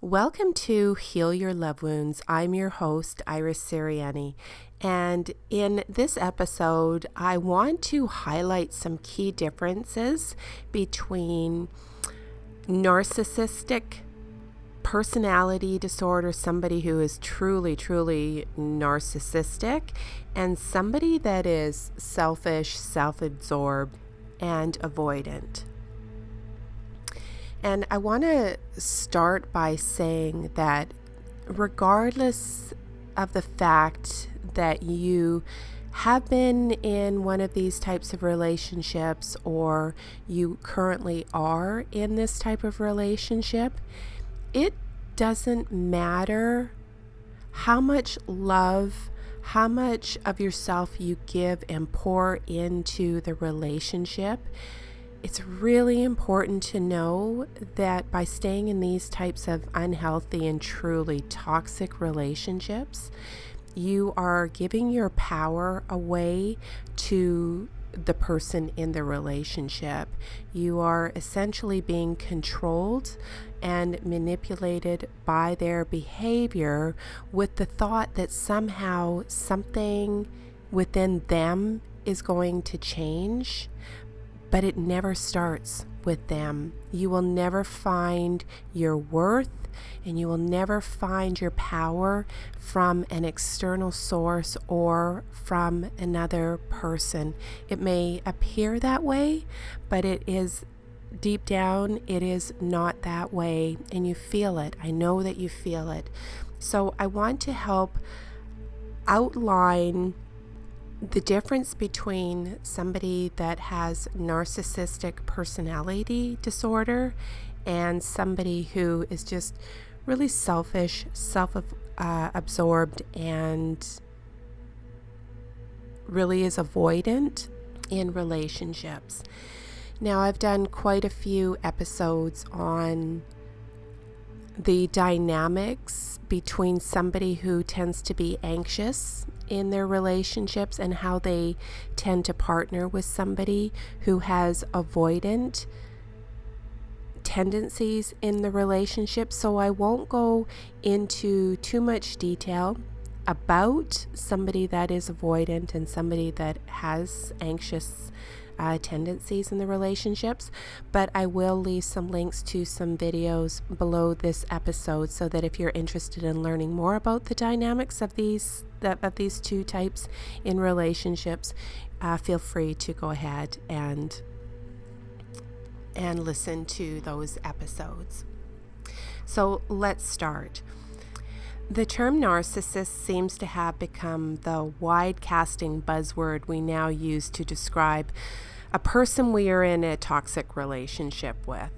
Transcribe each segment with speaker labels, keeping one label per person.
Speaker 1: Welcome to Heal Your Love Wounds. I'm your host, Iris Sirianni, and in this episode, I want to highlight some key differences between narcissistic personality disorder, somebody who is truly narcissistic, and somebody that is selfish, self-absorbed, and avoidant. And I want to start by saying that regardless of the fact that you have been in one of these types of relationships or you currently are in this type of relationship, it doesn't matter how much love, how much of yourself you give and pour into the relationship. It's really important to know that by staying in these types of unhealthy and truly toxic relationships, you are giving your power away to the person in the relationship. You are essentially being controlled and manipulated by their behavior with the thought that somehow something within them is going to change. But it never starts with them. You will never find your worth and you will never find your power from an external source or from another person. It may appear that way, but it is deep down, it is not that way, and you feel it. I know that you feel it. So I want to help outline the difference between somebody that has narcissistic personality disorder and somebody who is just really selfish, self-absorbed, and really is avoidant in relationships. Now, I've done quite a few episodes on the dynamics between somebody who tends to be anxious in their relationships and how they tend to partner with somebody who has avoidant tendencies in the relationship. So I won't go into too much detail about somebody that is avoidant and somebody that has anxious tendencies in the relationships, but I will leave some links to some videos below this episode so that if you're interested in learning more about the dynamics of these two types in relationships, feel free to go ahead and listen to those episodes. So let's start. The term narcissist seems to have become the wide-casting buzzword we now use to describe a person we are in a toxic relationship with.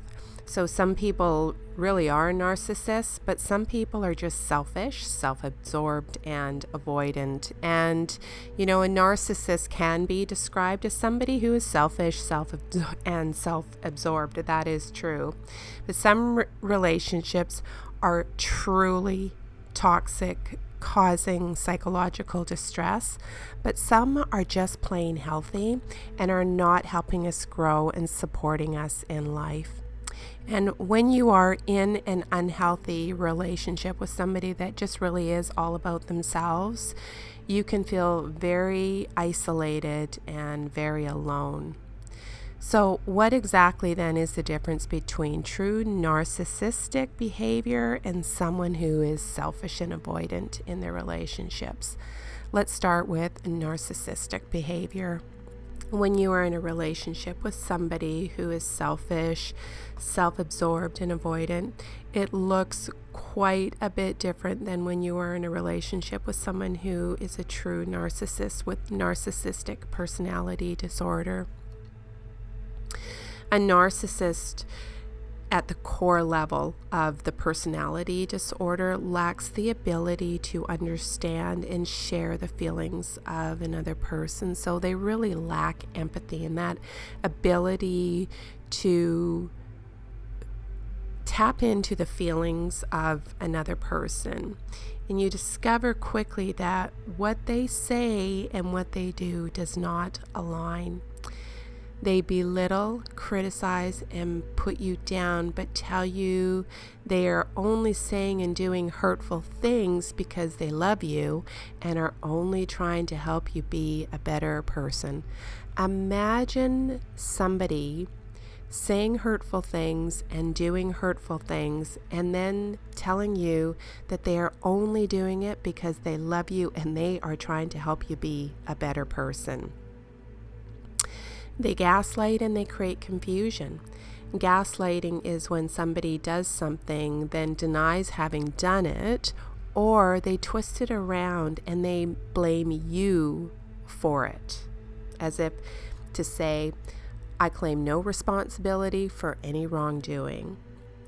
Speaker 1: So some people really are narcissists, but some people are just selfish, self-absorbed, and avoidant. And, a narcissist can be described as somebody who is selfish, and self-absorbed. That is true. But some relationships are truly toxic, causing psychological distress, but some are just plain healthy and are not helping us grow and supporting us in life. And when you are in an unhealthy relationship with somebody that just really is all about themselves, you can feel very isolated and very alone. So what exactly then is the difference between true narcissistic behavior and someone who is selfish and avoidant in their relationships? Let's start with narcissistic behavior. When you are in a relationship with somebody who is selfish, self-absorbed, and avoidant, it looks quite a bit different than when you are in a relationship with someone who is a true narcissist with narcissistic personality disorder. A narcissist at the core level of the personality disorder lacks the ability to understand and share the feelings of another person. So they really lack empathy and that ability to tap into the feelings of another person. And you discover quickly that what they say and what they do does not align. They belittle, criticize, and put you down, but tell you they are only saying and doing hurtful things because they love you and are only trying to help you be a better person. Imagine somebody saying hurtful things and doing hurtful things and then telling you that they are only doing it because they love you and they are trying to help you be a better person. They gaslight and they create confusion. Gaslighting is when somebody does something, then denies having done it, or they twist it around and they blame you for it, as if to say, I claim no responsibility for any wrongdoing.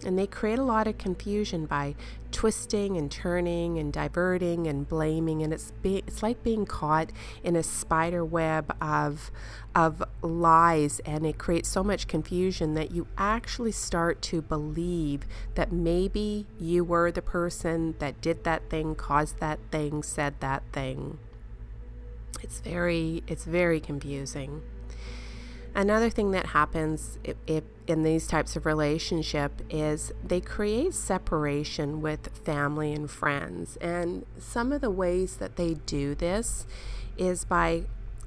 Speaker 1: And they create a lot of confusion by twisting and turning and diverting and blaming, and it's like being caught in a spider web of lies, and it creates so much confusion that you actually start to believe that maybe you were the person that did that thing, caused that thing, said that thing. It's very confusing. Another thing that happens if in these types of relationship is they create separation with family and friends. And some of the ways that they do this is by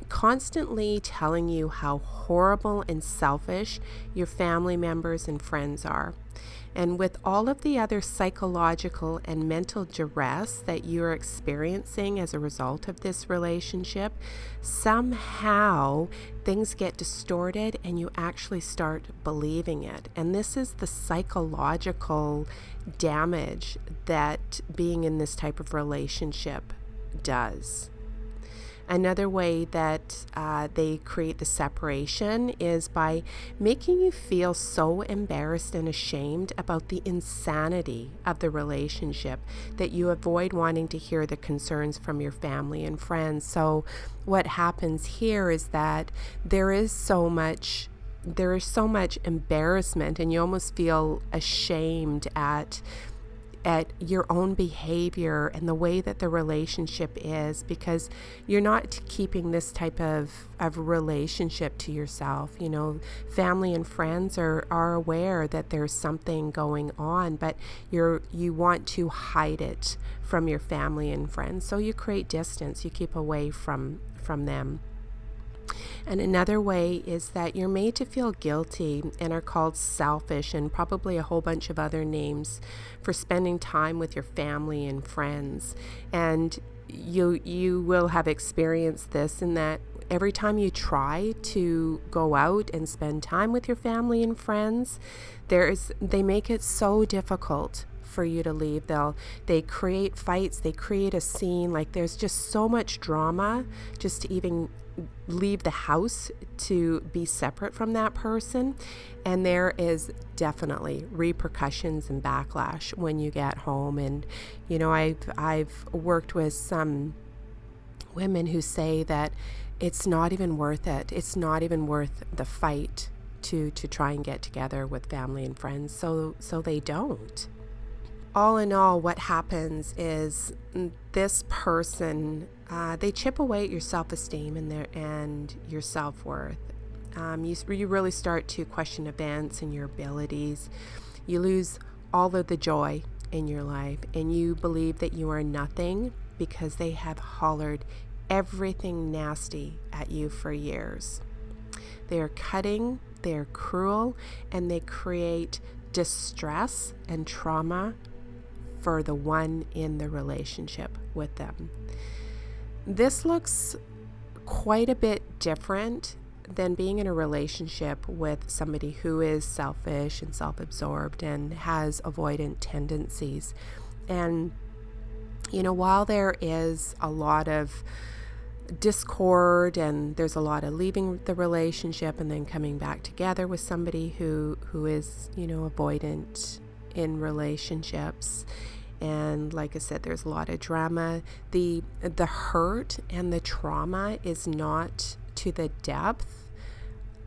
Speaker 1: constantly telling you how horrible and selfish your family members and friends are. And with all of the other psychological and mental duress that you're experiencing as a result of this relationship, somehow things get distorted and you actually start believing it. And this is the psychological damage that being in this type of relationship does. Another way that they create the separation is by making you feel so embarrassed and ashamed about the insanity of the relationship that you avoid wanting to hear the concerns from your family and friends. So what happens here is that there is so much embarrassment, and you almost feel ashamed at your own behavior and the way that the relationship is, because you're not keeping this type of relationship to yourself. You know, family and friends are aware that there's something going on, but you want to hide it from your family and friends. So you create distance, you keep away from them. And another way is that you're made to feel guilty and are called selfish, and probably a whole bunch of other names, for spending time with your family and friends. And you will have experienced this in that every time you try to go out and spend time with your family and friends, they make it so difficult for you to leave. They create fights, they create a scene, like there's just so much drama just to even leave the house to be separate from that person. And there is definitely repercussions and backlash when you get home. And you know, I've worked with some women who say that it's not even worth it. It's not even worth the fight to try and get together with family and friends. So they don't. All in all, what happens is this person, they chip away at your self-esteem and your self-worth. You really start to question events and your abilities. You lose all of the joy in your life, and you believe that you are nothing because they have hollered everything nasty at you for years. They are cutting, they're cruel, and they create distress and trauma for the one in the relationship with them. This looks quite a bit different than being in a relationship with somebody who is selfish and self-absorbed and has avoidant tendencies. And, you know, while there is a lot of discord and there's a lot of leaving the relationship and then coming back together with somebody who is, you know, avoidant in relationships, and like I said, there's a lot of drama. The hurt and the trauma is not to the depth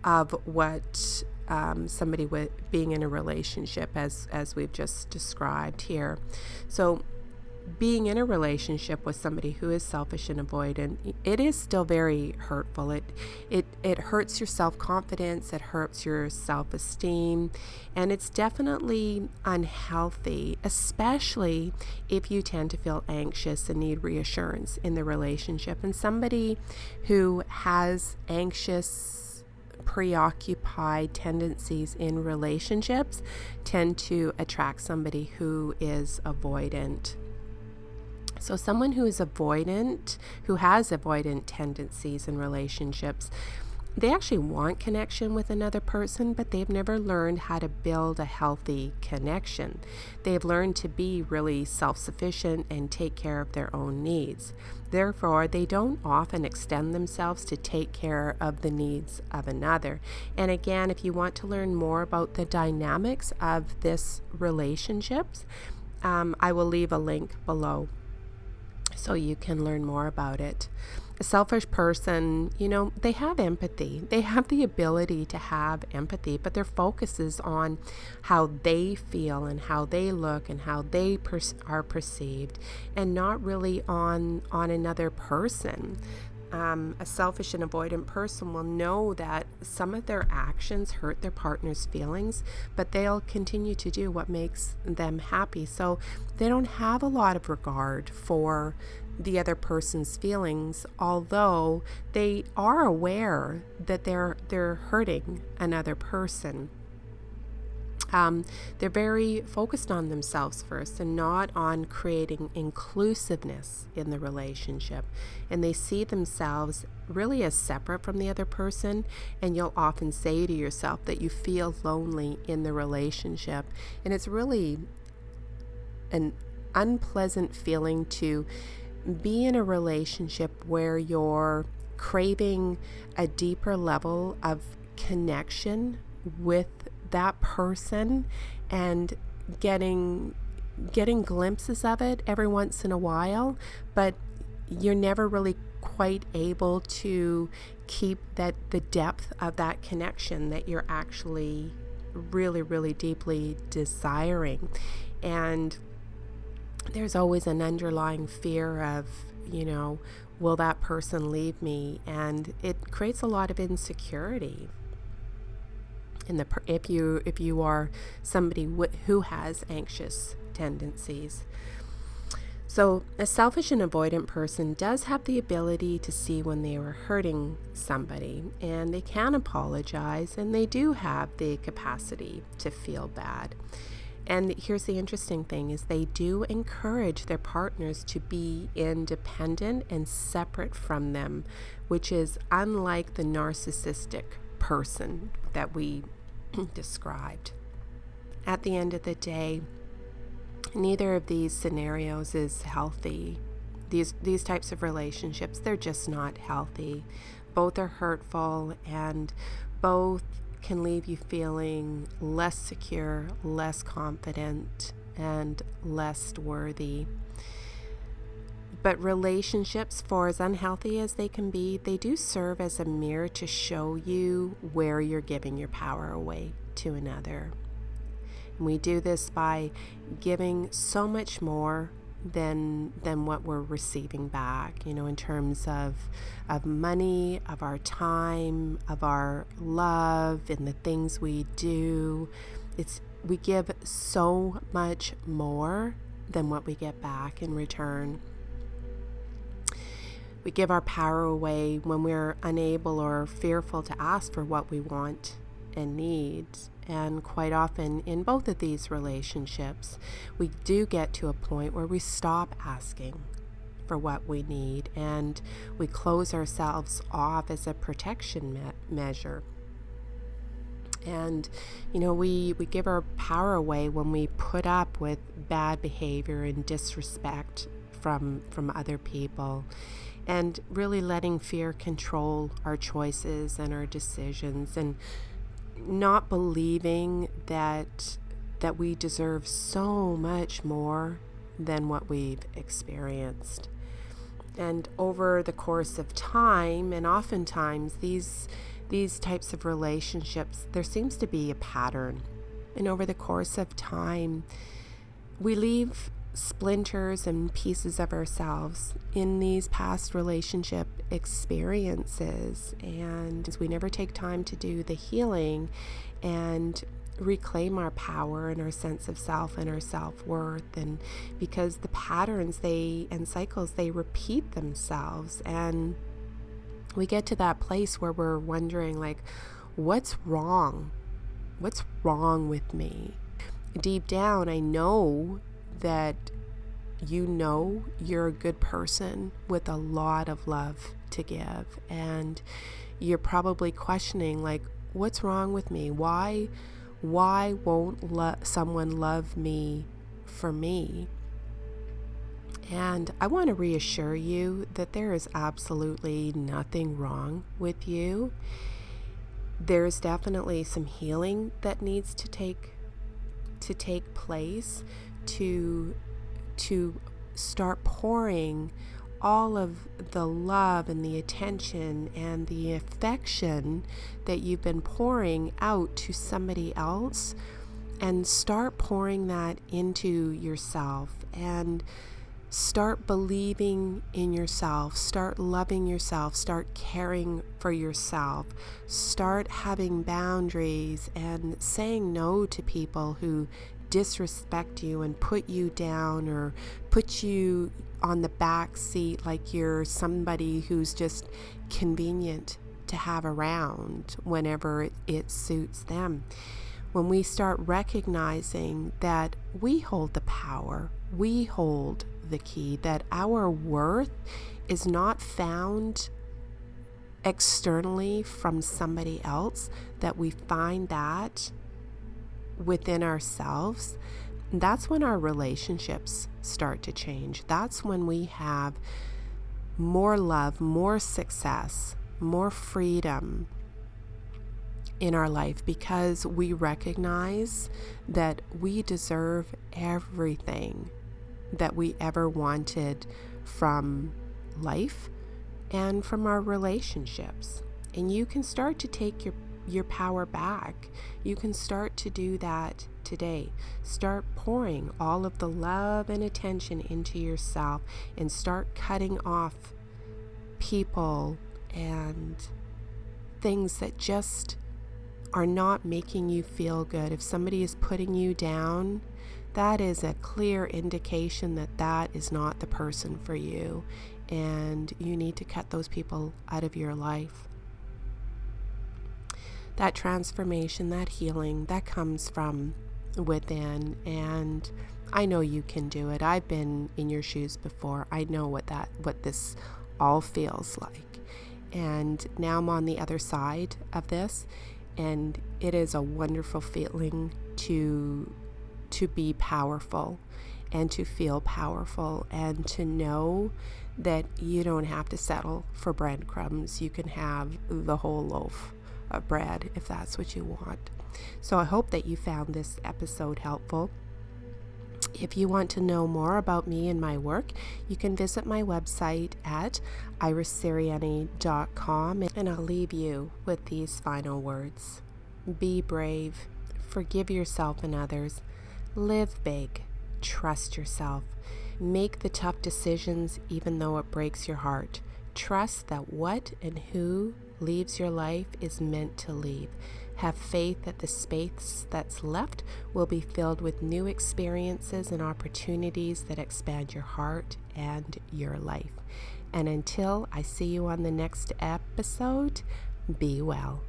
Speaker 1: of what somebody with being in a relationship as we've just described here. So being in a relationship with somebody who is selfish and avoidant, it is still very hurtful. It hurts your self-confidence, it hurts your self-esteem, and it's definitely unhealthy, especially if you tend to feel anxious and need reassurance in the relationship. And somebody who has anxious, preoccupied tendencies in relationships tend to attract somebody who is avoidant. So someone who is avoidant, who has avoidant tendencies in relationships, they actually want connection with another person, but they've never learned how to build a healthy connection. They've learned to be really self-sufficient and take care of their own needs. Therefore, they don't often extend themselves to take care of the needs of another. And again, if you want to learn more about the dynamics of this relationships, I will leave a link below so you can learn more about it. A selfish person, they have empathy. They have the ability to have empathy, but their focus is on how they feel and how they look and how they are perceived, and not really on another person. A selfish and avoidant person will know that some of their actions hurt their partner's feelings, but they'll continue to do what makes them happy. So they don't have a lot of regard for the other person's feelings, although they are aware that they're hurting another person. They're very focused on themselves first and not on creating inclusiveness in the relationship. And they see themselves really as separate from the other person. And you'll often say to yourself that you feel lonely in the relationship. And it's really an unpleasant feeling to be in a relationship where you're craving a deeper level of connection with that person and getting glimpses of it every once in a while, but you're never really quite able to keep the depth of that connection that you're actually really, really deeply desiring. And there's always an underlying fear of, will that person leave me? And it creates a lot of insecurity. If you are somebody who has anxious tendencies. So a selfish and avoidant person does have the ability to see when they are hurting somebody, and they can apologize, and they do have the capacity to feel bad. And here's the interesting thing is they do encourage their partners to be independent and separate from them, which is unlike the narcissistic person that we described. At the end of the day, neither of these scenarios is healthy. These types of relationships, they're just not healthy. Both are hurtful, and both can leave you feeling less secure, less confident, and less worthy. But relationships, for as unhealthy as they can be, they do serve as a mirror to show you where you're giving your power away to another. And we do this by giving so much more than what we're receiving back, in terms of money, of our time, of our love, and the things we do. We give so much more than what we get back in return. We give our power away when we're unable or fearful to ask for what we want and need. And quite often in both of these relationships, we do get to a point where we stop asking for what we need, and we close ourselves off as a protection measure. And, we give our power away when we put up with bad behavior and disrespect from other people, and really letting fear control our choices and our decisions, and not believing that we deserve so much more than what we've experienced. And over the course of time, and oftentimes these types of relationships, there seems to be a pattern. And over the course of time, we leave splinters and pieces of ourselves in these past relationship experiences, and we never take time to do the healing and reclaim our power and our sense of self and our self-worth. And because the patterns and cycles, they repeat themselves, and we get to that place where we're wondering, like, what's wrong with me? Deep down, I know that you're a good person with a lot of love to give, and you're probably questioning, like, what's wrong with me? Why won't someone love me for me? And I want to reassure you that there is absolutely nothing wrong with you. There's definitely some healing that needs to take place to start pouring all of the love and the attention and the affection that you've been pouring out to somebody else, and start pouring that into yourself, and start believing in yourself, start loving yourself, start caring for yourself, start having boundaries and saying no to people who disrespect you and put you down or put you on the back seat like you're somebody who's just convenient to have around whenever it suits them. When we start recognizing that we hold the power, we hold the key, that our worth is not found externally from somebody else, that we find that within ourselves, that's when our relationships start to change. That's when we have more love, more success, more freedom in our life, because we recognize that we deserve everything that we ever wanted from life and from our relationships. And you can start to take your power back. You can start to do that today. Start pouring all of the love and attention into yourself, and start cutting off people and things that just are not making you feel good. If somebody is putting you down, that is a clear indication that that is not the person for you, and you need to cut those people out of your life. That transformation, that healing, that comes from within, and I know you can do it. I've been in your shoes before. I know what this all feels like, and now I'm on the other side of this, and it is a wonderful feeling to be powerful and to feel powerful, and to know that you don't have to settle for breadcrumbs. You can have the whole loaf of bread if that's what you want. So I hope that you found this episode helpful. If you want to know more about me and my work, you can visit my website at irissiriani.com, and I'll leave you with these final words. Be brave, forgive yourself and others, live big, trust yourself, make the tough decisions even though it breaks your heart. Trust that what and who leaves your life is meant to leave. Have faith that the space that's left will be filled with new experiences and opportunities that expand your heart and your life. And until I see you on the next episode, be well.